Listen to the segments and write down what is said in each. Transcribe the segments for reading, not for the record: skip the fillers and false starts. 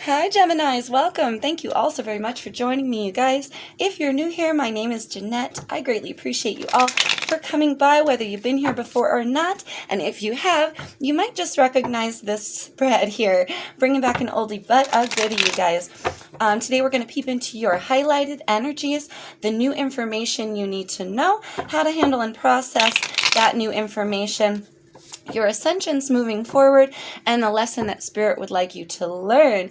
Hi Geminis, welcome. Thank you all so very much for joining me, you guys. If you're new here, my name is Jeanette. I greatly appreciate you all for coming by, whether you've been here before or not. And if you have, you might just recognize this spread here, bringing back an oldie but a goodie, you guys. Today we're going to peep into your highlighted energies, the new information you need to know, how to handle and process that new information, your ascensions moving forward, and the lesson that Spirit would like you to learn.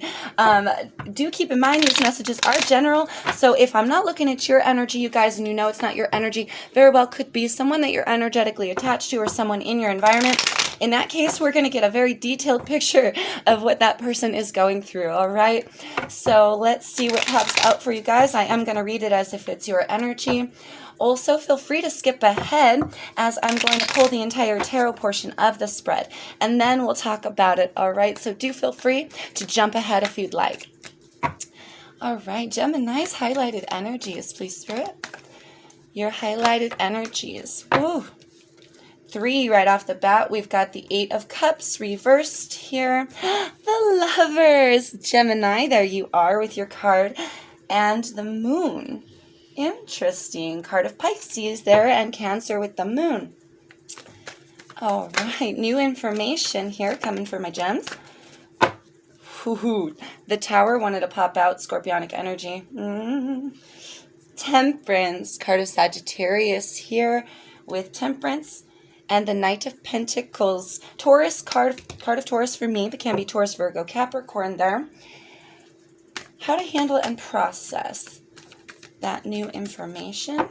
Do keep in mind these messages are general, so if I'm not looking at your energy, you guys, and you know it's not your energy, very well could be someone that you're energetically attached to or someone in your environment. In that case, we're going to get a very detailed picture of what that person is going through, all right? So let's see what pops out for you guys. I am going to read it as if it's your energy. Also, feel free to skip ahead as I'm going to pull the entire tarot portion of the spread, and then we'll talk about it, all right? So do feel free to jump ahead if you'd like. All right, Gemini's highlighted energies, please, Spirit. Your highlighted energies. Ooh. 3 right off the bat. We've got the 8 of Cups reversed here. The Lovers. Gemini, there you are with your card. And the Moon. Interesting. Card of Pisces there, and Cancer with the Moon. All right. New information here coming for my gems. Ooh, the Tower wanted to pop out. Scorpionic energy. Temperance. Card of Sagittarius here with Temperance. And the Knight of Pentacles. Taurus, card of Taurus for me, but can be Taurus, Virgo, Capricorn there. How to handle and process that new information.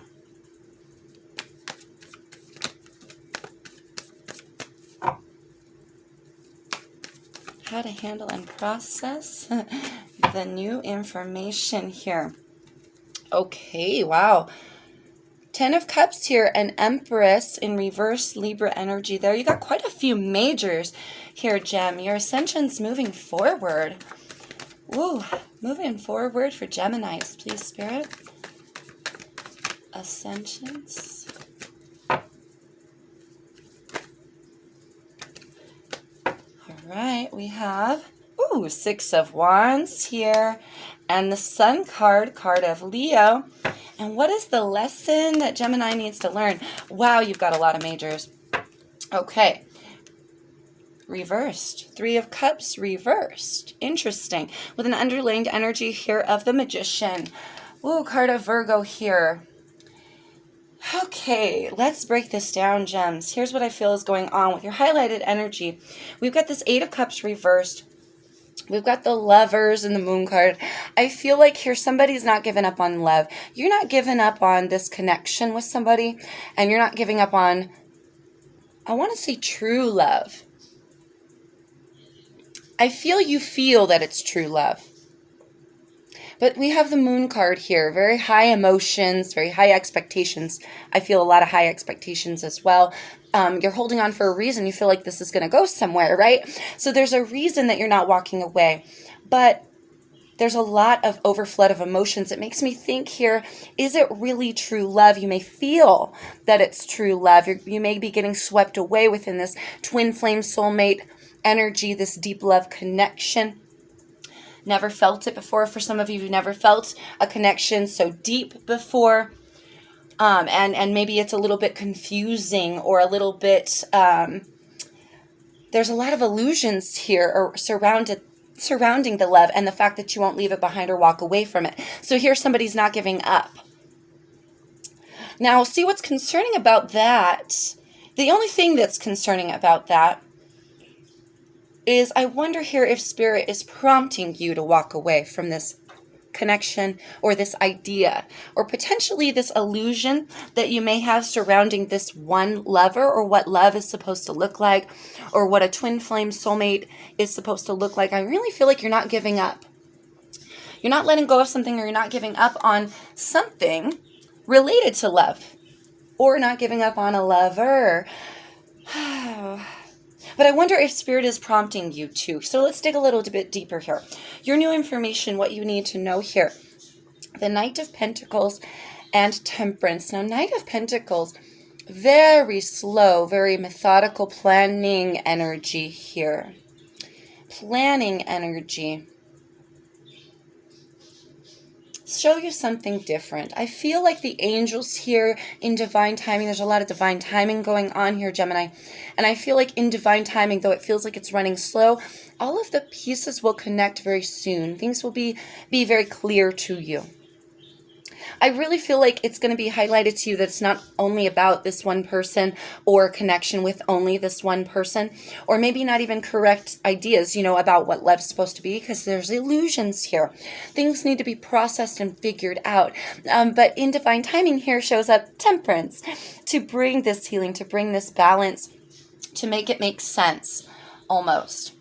How to handle and process the new information here. Okay, wow. 10 of Cups here, an Empress in reverse, Libra energy there. You got quite a few majors here, Gem. Your ascension's moving forward. Woo, moving forward for Geminis, please, Spirit. Ascensions. All right, we have 6 of Wands here, and the Sun card of Leo. And what is the lesson that Gemini needs to learn? Wow, you've got a lot of majors. Okay. Reversed. 3 of Cups reversed. Interesting. With an underlying energy here of the Magician. Ooh, card of Virgo here. Okay, let's break this down, gems. Here's what I feel is going on with your highlighted energy. We've got this 8 of Cups reversed. We've got the Lovers and the Moon card. I feel like here somebody's not giving up on love. You're not giving up on this connection with somebody, and you're not giving up on, I want to say, true love. I feel you feel that it's true love. But we have the Moon card here. Very high emotions, very high expectations. I feel a lot of high expectations as well. You're holding on for a reason. You feel like this is going to go somewhere, right? So there's a reason that you're not walking away. But there's a lot of overflow of emotions. It makes me think here, is it really true love? You may feel that it's true love. You may be getting swept away within this twin flame soulmate energy, this deep love connection. Never felt it before. For some of you who never felt a connection so deep before, and maybe it's a little bit confusing or a little bit, there's a lot of illusions here or surrounding the love and the fact that you won't leave it behind or walk away from it. So here somebody's not giving up. Now, see what's concerning about that. The only thing that's concerning about that is I wonder here if Spirit is prompting you to walk away from this connection or this idea or potentially this illusion that you may have surrounding this one lover or what love is supposed to look like or what a twin flame soulmate is supposed to look like. I really feel like you're not giving up. You're not letting go of something, or you're not giving up on something related to love, or not giving up on a lover. But I wonder if Spirit is prompting you to. So let's dig a little bit deeper here. Your new information, what you need to know here. The Knight of Pentacles and Temperance. Now, Knight of Pentacles, very slow, very methodical planning energy here. Planning energy. show you something different. I feel like the angels here in divine timing, there's a lot of divine timing going on here, Gemini. And I feel like in divine timing, though it feels like it's running slow, all of the pieces will connect very soon. Things will be very clear to you. I really feel like it's going to be highlighted to you that it's not only about this one person or connection with only this one person, or maybe not even correct ideas, about what love's supposed to be, because there's illusions here. Things need to be processed and figured out. But in divine timing here shows up temperance to bring this healing, to bring this balance, to make it make sense almost.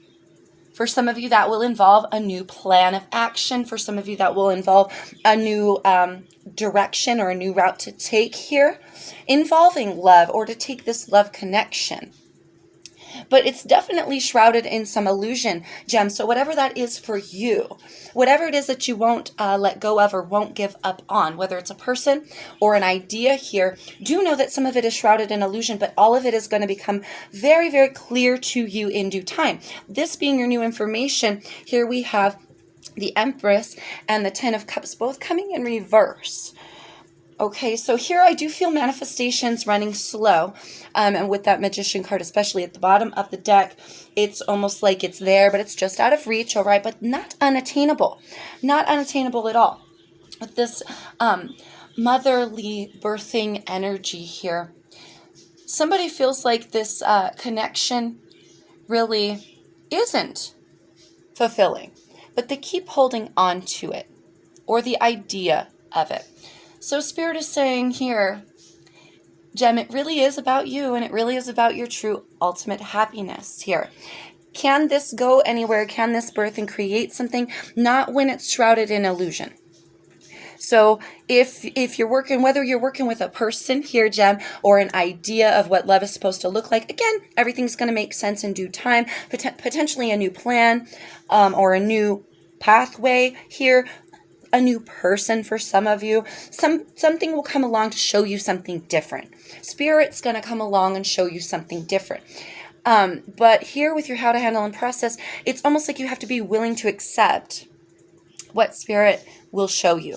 For some of you, that will involve a new plan of action. For some of you, that will involve a new direction or a new route to take here, involving love or to take this love connection. But it's definitely shrouded in some illusion, Gem. So whatever that is for you, whatever it is that you won't let go of or won't give up on, whether it's a person or an idea here, do know that some of it is shrouded in illusion, but all of it is going to become very, very clear to you in due time. This being your new information, here we have the Empress and the Ten of Cups both coming in reverse. Okay, so here I do feel manifestations running slow, and with that Magician card, especially at the bottom of the deck, it's almost like it's there, but it's just out of reach, all right, but not unattainable. Not unattainable at all. With this motherly birthing energy here, somebody feels like this connection really isn't fulfilling, but they keep holding on to it, or the idea of it. So Spirit is saying here, Gem, it really is about you, and it really is about your true ultimate happiness here. Can this go anywhere? Can this birth and create something? Not when it's shrouded in illusion. So if you're working, whether you're working with a person here, Gem, or an idea of what love is supposed to look like, again, everything's going to make sense in due time, potentially a new plan or a new pathway here, a new person for some of you. Something will come along to show you something different. Spirit's going to come along and show you something different. But here with your how to handle and process, it's almost like you have to be willing to accept what Spirit will show you.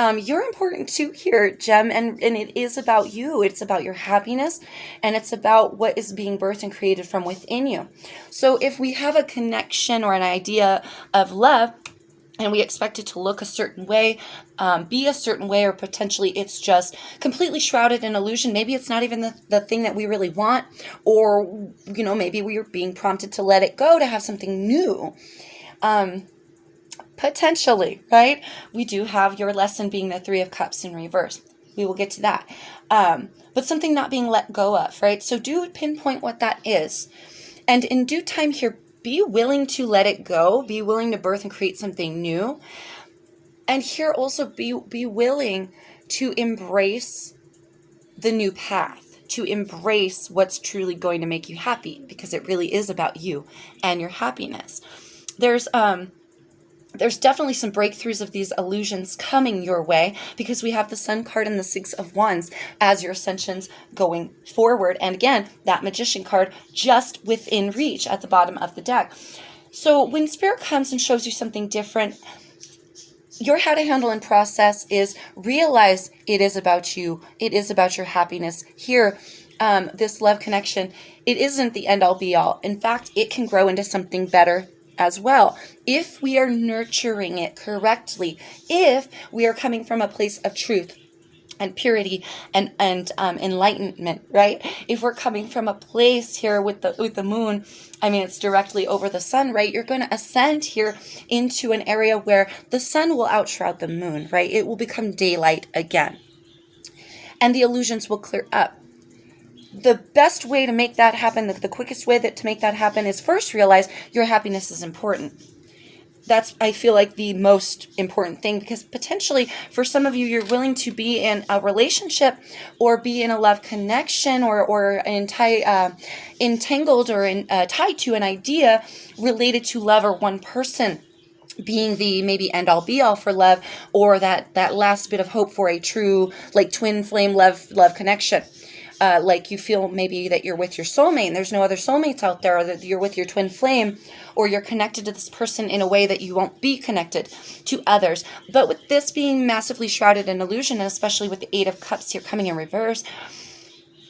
You're important too here, Gem, and it is about you. It's about your happiness, and it's about what is being birthed and created from within you. So if we have a connection or an idea of love, and we expect it to look a certain way, be a certain way, or potentially it's just completely shrouded in illusion. Maybe it's not even the thing that we really want, or, maybe we are being prompted to let it go to have something new. Potentially, right? We do have your lesson being the Three of Cups in reverse. We will get to that. But something not being let go of, right? So do pinpoint what that is. And in due time here, be willing to let it go. Be willing to birth and create something new. And here also be willing to embrace the new path, to embrace what's truly going to make you happy, because it really is about you and your happiness. There's definitely some breakthroughs of these illusions coming your way, because we have the Sun card and the Six of Wands as your ascensions going forward. And again, that Magician card just within reach at the bottom of the deck. So when Spirit comes and shows you something different, your how to handle and process is realize it is about you. It is about your happiness. Here, this love connection, it isn't the end all be all. In fact, it can grow into something better as well, if we are nurturing it correctly, if we are coming from a place of truth and purity and enlightenment, right? If we're coming from a place here with the moon, I mean, it's directly over the sun, right? You're going to ascend here into an area where the sun will outshroud the moon, right? It will become daylight again, and the illusions will clear up. The best way to make that happen, the quickest way to make that happen, is first realize your happiness is important. That's, I feel like, the most important thing, because potentially for some of you, you're willing to be in a relationship or be in a love connection or entangled or tied to an idea related to love or one person being the maybe end all be all for love, or that last bit of hope for a true, like, twin flame love connection. like you feel maybe that you're with your soulmate and there's no other soulmates out there, or that you're with your twin flame, or you're connected to this person in a way that you won't be connected to others. But with this being massively shrouded in illusion, and especially with the Eight of Cups here coming in reverse,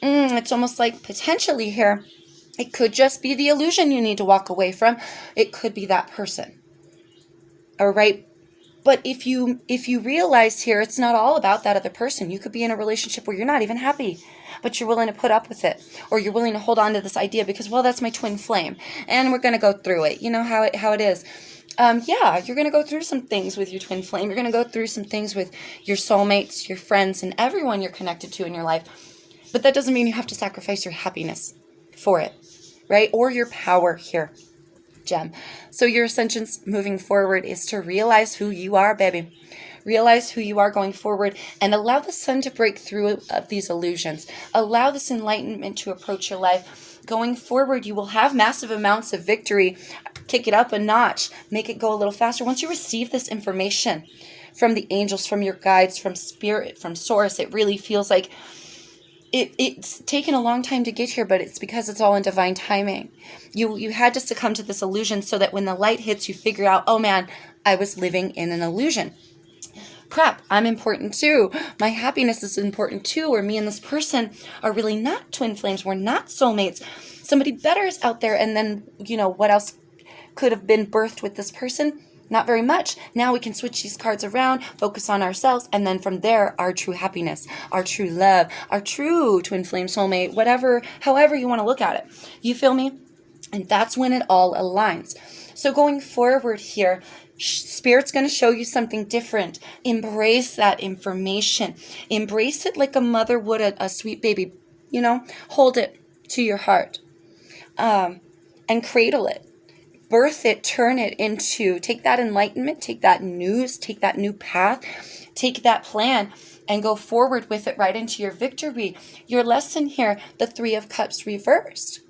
it's almost like potentially here, it could just be the illusion you need to walk away from. It could be that person. All right. But if you realize here, it's not all about that other person. You could be in a relationship where you're not even happy, but you're willing to put up with it, or you're willing to hold on to this idea because, well, that's my twin flame, and we're going to go through it. You know how it is. Yeah, you're going to go through some things with your twin flame. You're going to go through some things with your soulmates, your friends, and everyone you're connected to in your life. But that doesn't mean you have to sacrifice your happiness for it, right? Or your power here. Gem. So your ascensions moving forward is to realize who you are, baby. Realize who you are going forward and allow the sun to break through of these illusions. Allow this enlightenment to approach your life. Going forward, you will have massive amounts of victory. Kick it up a notch. Make it go a little faster. Once you receive this information from the angels, from your guides, from spirit, from source, it really feels like it's taken a long time to get here, but it's because it's all in divine timing. You had to succumb to this illusion so that when the light hits, you figure out, oh man, I was living in an illusion. Crap, I'm important too. My happiness is important too. Or me and this person are really not twin flames. We're not soulmates. Somebody better is out there. And then, what else could have been birthed with this person? Not very much. Now we can switch these cards around, focus on ourselves, and then from there, our true happiness, our true love, our true twin flame soulmate, however you want to look at it. You feel me? And that's when it all aligns. So going forward here, Spirit's going to show you something different. Embrace that information. Embrace it like a mother would a sweet baby. Hold it to your heart and cradle it. Birth it, turn it into, take that enlightenment, take that news, take that new path, take that plan and go forward with it right into your victory. Your lesson here, the Three of Cups reversed.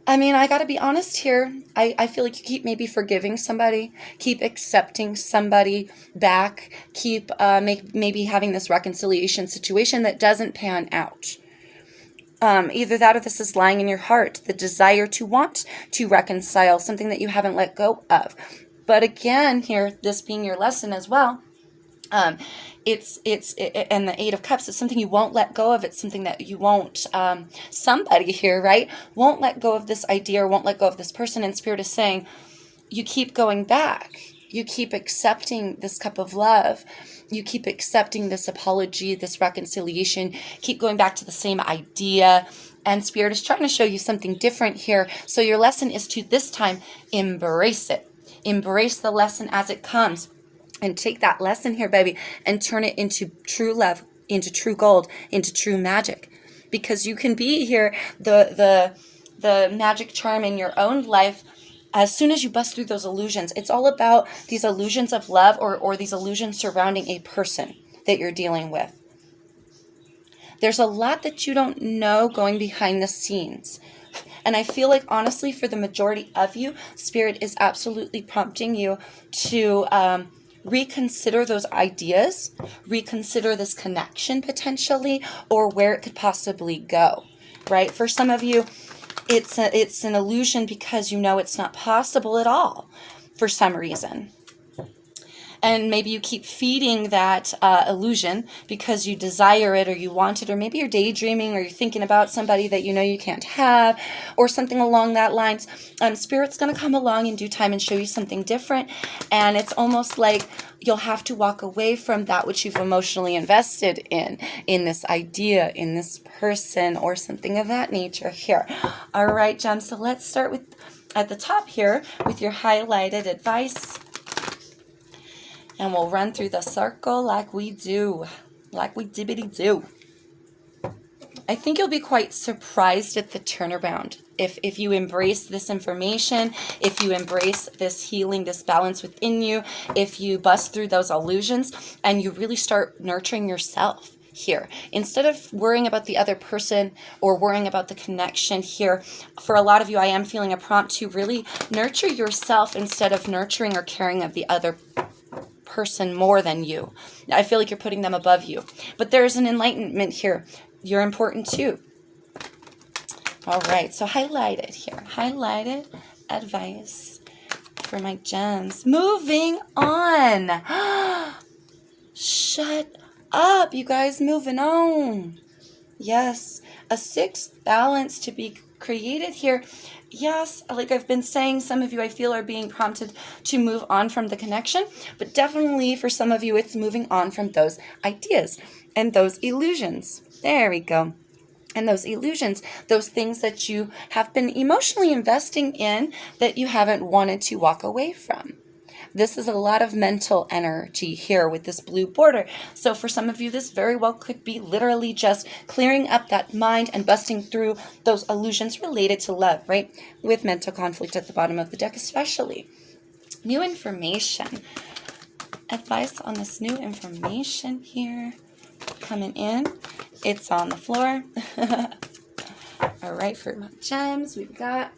I mean, I got to be honest here. I feel like you keep maybe forgiving somebody, keep accepting somebody back, keep maybe having this reconciliation situation that doesn't pan out. Either that or this is lying in your heart, the desire to want to reconcile, something that you haven't let go of. But again, here, this being your lesson as well, and the Eight of Cups is something you won't let go of. It's something that you won't, somebody here, right, won't let go of this idea or won't let go of this person. And Spirit is saying, you keep going back. You keep accepting this cup of love. You keep accepting this apology, this reconciliation. Keep going back to the same idea. And Spirit is trying to show you something different here. So your lesson is to this time embrace it. Embrace the lesson as it comes. And take that lesson here, baby, and turn it into true love, into true gold, into true magic. Because you can be here the magic charm in your own life. As soon as you bust through those illusions, it's all about these illusions of love or these illusions surrounding a person that you're dealing with. There's a lot that you don't know going behind the scenes. And I feel like, honestly, for the majority of you, Spirit is absolutely prompting you to reconsider those ideas, reconsider this connection potentially, or where it could possibly go, right? For some of you, it's an illusion because it's not possible at all for some reason. And maybe you keep feeding that illusion because you desire it or you want it, or maybe you're daydreaming or you're thinking about somebody that you can't have or something along that lines. Spirit's going to come along in due time and show you something different. And it's almost like you'll have to walk away from that which you've emotionally invested in this idea, in this person, or something of that nature here. All right, Gem. So let's start with at the top here with your highlighted advice. And we'll run through the circle like we do. Like we dibbity do. I think you'll be quite surprised at the turnaround. If you embrace this information, if you embrace this healing, this balance within you, if you bust through those illusions and you really start nurturing yourself here. Instead of worrying about the other person or worrying about the connection here, for a lot of you, I am feeling a prompt to really nurture yourself instead of nurturing or caring of the other person more than you. I feel like you're putting them above you. But there's an enlightenment here. you're important too. All right, so highlighted here. Highlighted advice for my gems. Moving on. Shut up, you guys. Moving on. Yes, a sixth balance to be created here. Yes, like I've been saying, some of you I feel are being prompted to move on from the connection, but definitely for some of you it's moving on from those ideas and those illusions. There we go. And those illusions, those things that you have been emotionally investing in that you haven't wanted to walk away from. This is a lot of mental energy here with this blue border. So for some of you, this very well could be literally just clearing up that mind and busting through those illusions related to love, right? With mental conflict at the bottom of the deck especially. New information. Advice on this new information here. Coming in. It's on the floor. All right, for my gems, we've got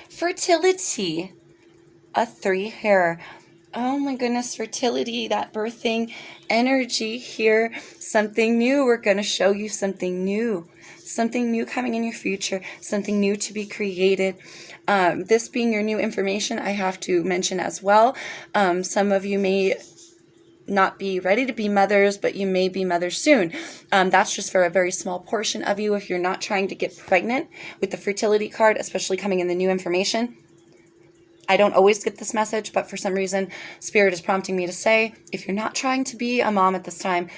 fertility. A 3 here. Oh my goodness, fertility, that birthing energy here. Something new. We're going to show you something new. Something new coming in your future. Something new to be created. This being your new information, I have to mention as well. Some of you may not be ready to be mothers, but you may be mothers soon. That's just for a very small portion of you if you're not trying to get pregnant with the fertility card, especially coming in the new information. I don't always get this message, but for some reason, Spirit is prompting me to say, if you're not trying to be a mom at this time,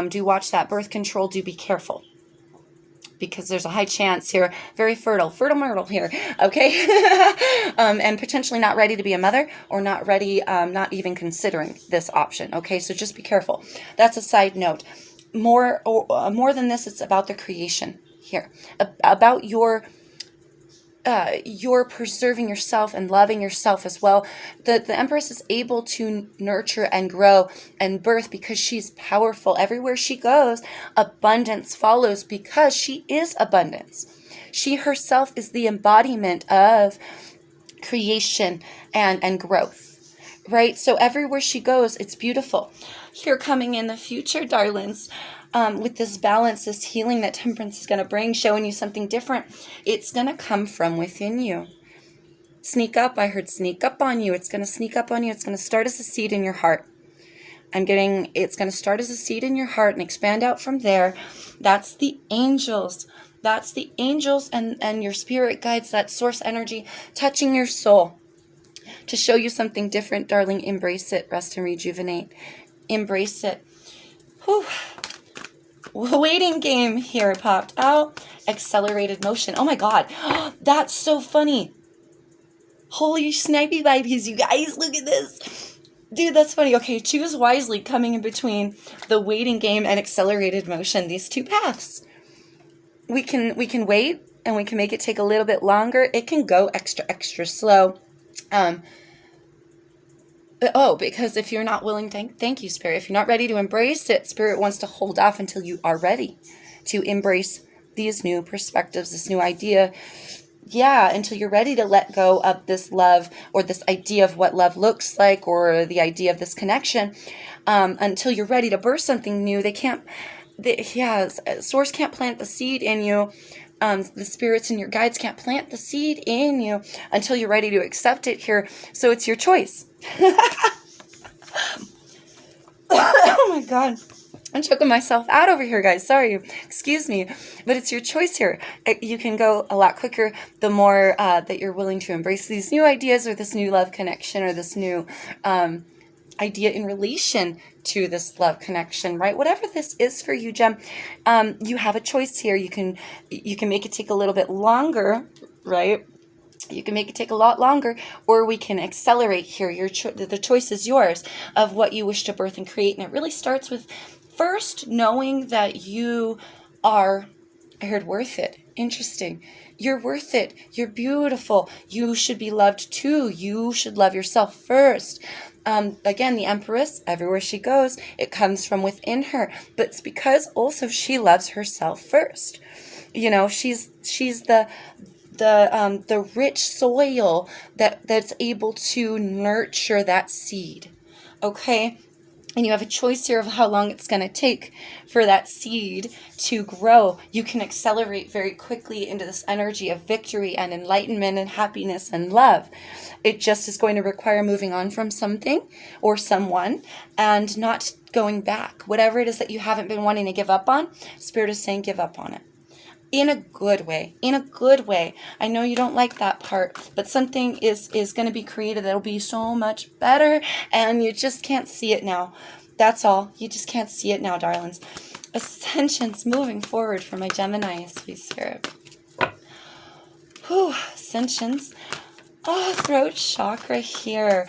do watch that birth control. Do be careful. Because there's a high chance here, very fertile myrtle here, okay? And potentially not ready to be a mother or not ready, not even considering this option, okay? So just be careful. That's a side note. More than this, it's about the creation here, about your you're preserving yourself and loving yourself as well. The Empress is able to nurture and grow and birth because she's powerful. Everywhere she goes, abundance follows because she is abundance. She herself is the embodiment of creation and growth, right? So everywhere she goes, it's beautiful. Here coming in the future, darlings, with this balance, this healing that Temperance is going to bring, showing you something different, it's going to come from within you. Sneak up. I heard sneak up on you. It's going to sneak up on you. It's going to start as a seed in your heart. It's going to start as a seed in your heart and expand out from there. That's the angels. That's the angels and your spirit guides, that source energy touching your soul to show you something different, darling. Embrace it. Rest and rejuvenate. Embrace it. Whew. Waiting game here popped out. Accelerated motion. Oh my God. That's so funny. Holy snipey vibes, you guys. Look at this. Dude, that's funny. Okay, choose wisely coming in between the waiting game and accelerated motion. These two paths. We can wait and we can make it take a little bit longer. It can go extra slow. Because if you're not willing, thank you, Spirit. If you're not ready to embrace it, Spirit wants to hold off until you are ready to embrace these new perspectives, this new idea. Yeah, until you're ready to let go of this love or this idea of what love looks like or the idea of this connection. Until you're ready to birth something new, Source can't plant the seed in you. The spirits and your guides can't plant the seed in you until you're ready to accept it here. So it's your choice. Oh my God. I'm choking myself out over here, guys. Sorry. Excuse me. But it's your choice here. You can go a lot quicker the more that you're willing to embrace these new ideas or this new love connection or this new idea in relation to this love connection, right? Whatever this is for you, Gem, you have a choice here. You can make it take a little bit longer, right? You can make it take a lot longer, or we can accelerate here. The choice is yours of what you wish to birth and create. And it really starts with first knowing that you are, I heard worth it. Interesting. You're worth it. You're beautiful. You should be loved too. You should love yourself first. Again, the Empress, everywhere she goes, it comes from within her. But it's because also she loves herself first. You know, she's the rich soil that's able to nurture that seed. Okay? And you have a choice here of how long it's going to take for that seed to grow. You can accelerate very quickly into this energy of victory and enlightenment and happiness and love. It just is going to require moving on from something or someone and not going back. Whatever it is that you haven't been wanting to give up on, Spirit is saying give up on it. In a good way, in a good way. I know you don't like that part, but something is going to be created that'll be so much better, and you just can't see it now. That's all. You just can't see it now, darlings. Ascension's moving forward for my Gemini, sweet spirit. Whew, ascensions. Oh, throat chakra here.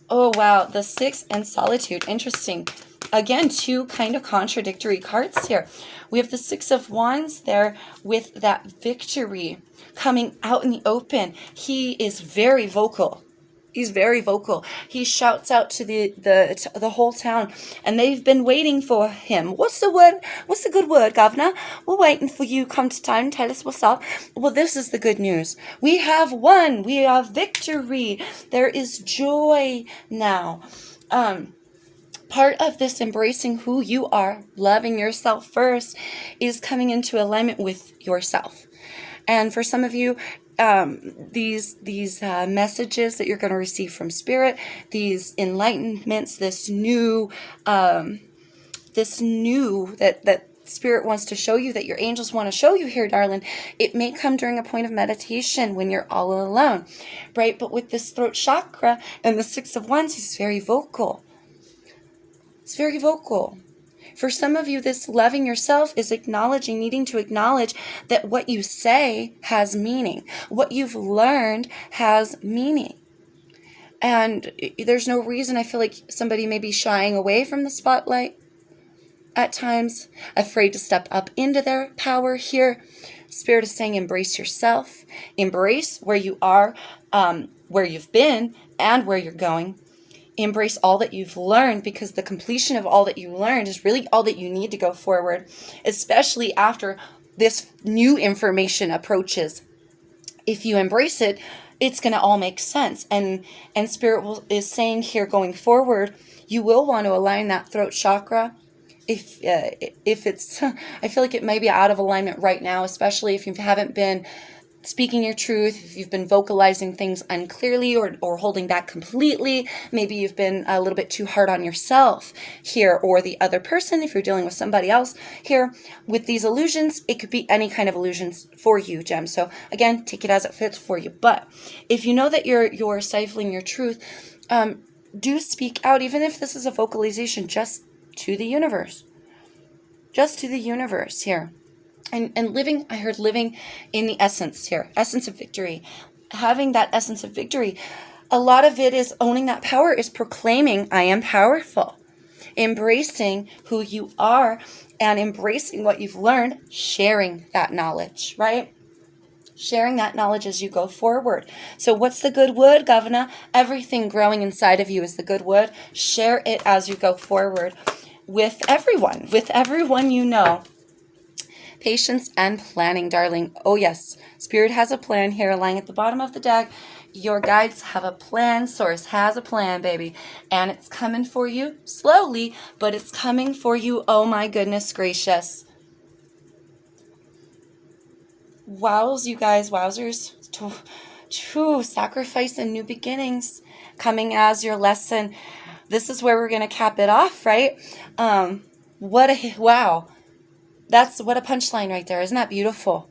Oh, wow. The 6 and solitude. Interesting. Again, 2 kind of contradictory cards here. We have the 6 of Wands there with that victory coming out in the open. He is very vocal. He's very vocal. He shouts out to the whole town, and they've been waiting for him. What's the word? What's the good word, Governor? We're waiting for you. Come to town, tell us what's up. Well, this is the good news. We have won. We have victory. There is joy now. Part of this embracing who you are, loving yourself first, is coming into alignment with yourself. And for some of you, these messages that you're going to receive from Spirit, these enlightenments, this new that Spirit wants to show you, that your angels want to show you here, darling, it may come during a point of meditation when you're all alone, right? But with this throat chakra and the 6 of Wands, he's very vocal. It's very vocal. For some of you, this loving yourself is needing to acknowledge that what you say has meaning. What you've learned has meaning. And there's no reason I feel like somebody may be shying away from the spotlight at times, afraid to step up into their power here. Spirit is saying embrace yourself. Embrace where you are, where you've been, and where you're going. Embrace all that you've learned, because the completion of all that you learned is really all that you need to go forward, especially after this new information approaches. If you embrace it, it's going to all make sense. And Spirit is saying here going forward, you will want to align that throat chakra. If it's, I feel like it may be out of alignment right now, especially if you haven't been speaking your truth, if you've been vocalizing things unclearly or holding back completely. Maybe you've been a little bit too hard on yourself here, or the other person if you're dealing with somebody else here. With these illusions, it could be any kind of illusions for you, Gem. So again, take it as it fits for you. But if you know that you're stifling your truth, do speak out, even if this is a vocalization, just to the universe. Just to the universe here. And living, I heard living in the essence here, essence of victory. Having that essence of victory, a lot of it is owning that power, is proclaiming, I am powerful. Embracing who you are and embracing what you've learned, sharing that knowledge, right? Sharing that knowledge as you go forward. So what's the good word, Governor? Everything growing inside of you is the good word. Share it as you go forward with everyone you know. Patience and planning, darling. Oh, yes. Spirit has a plan here lying at the bottom of the deck. Your guides have a plan. Source has a plan, baby. And it's coming for you slowly, but it's coming for you. Oh, my goodness gracious. Wows, you guys. Wowzers. To sacrifice and new beginnings coming as your lesson. This is where we're going to cap it off, right? Wow. That's what a punchline right there. Isn't that beautiful?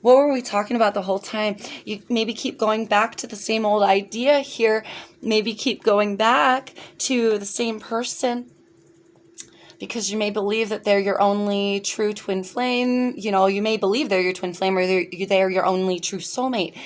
What were we talking about the whole time? You maybe keep going back to the same old idea here. Maybe keep going back to the same person, because you may believe that they're your only true twin flame. You know, you may believe they're your twin flame, or they're your only true soulmate.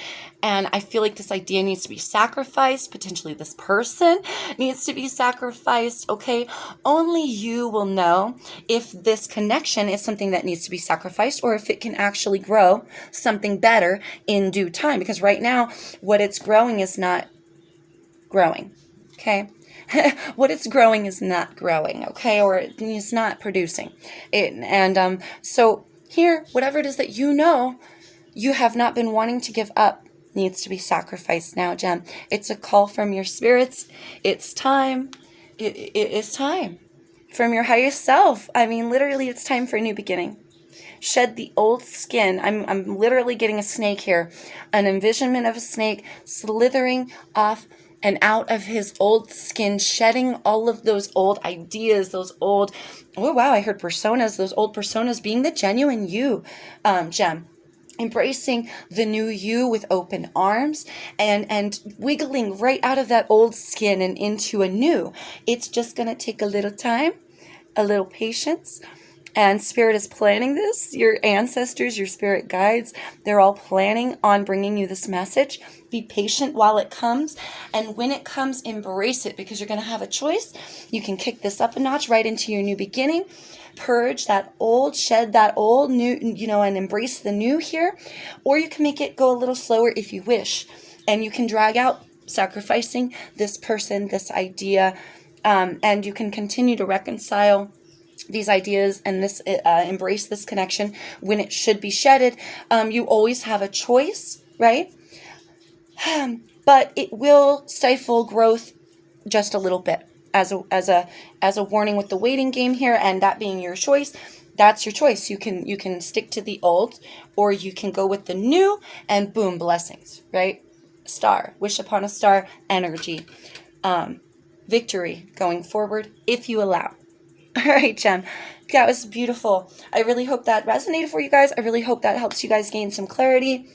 And I feel like this idea needs to be sacrificed. Potentially this person needs to be sacrificed, okay? Only you will know if this connection is something that needs to be sacrificed, or if it can actually grow something better in due time. Because right now, what it's growing is not growing, okay? What it's growing is not growing, okay? Or it's not producing. So here, whatever it is that you know you have not been wanting to give up needs to be sacrificed now, Gem. It's a call from your spirits. It's time. it is time from your highest self. I mean, literally, it's time for a new beginning. Shed the old skin. I'm literally getting a snake here. An envisionment of a snake slithering off and out of his old skin, shedding all of those old ideas, those old, oh wow, I heard personas, those old personas, being the genuine you, Gem. Embracing the new you with open arms and wiggling right out of that old skin and into a new. It's just going to take a little time, a little patience. And Spirit is planning this. Your ancestors, your spirit guides, they're all planning on bringing you this message. Be patient while it comes. And when it comes, embrace it, because you're going to have a choice. You can kick this up a notch right into your new beginning. Purge that old, shed that old, new, and embrace the new here. Or you can make it go a little slower if you wish. And you can drag out sacrificing this person, this idea. And you can continue to reconcile these ideas and this embrace this connection when it should be shedded. You always have a choice, right? But it will stifle growth just a little bit as a warning with the waiting game here, and that being your choice. That's your choice. You can stick to the old, or you can go with the new, and boom, blessings, right? Star, wish upon a star energy. Victory going forward if you allow. All right, Gem. That was beautiful. I really hope that resonated for you guys. I really hope that helps you guys gain some clarity.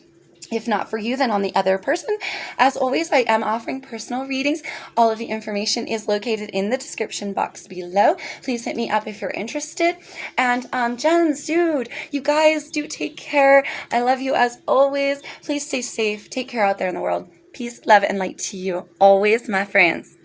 If not for you, then on the other person. As always, I am offering personal readings. All of the information is located in the description box below. Please hit me up if you're interested. And Gems, dude, you guys do take care. I love you as always. Please stay safe. Take care out there in the world. Peace, love, and light to you always, my friends.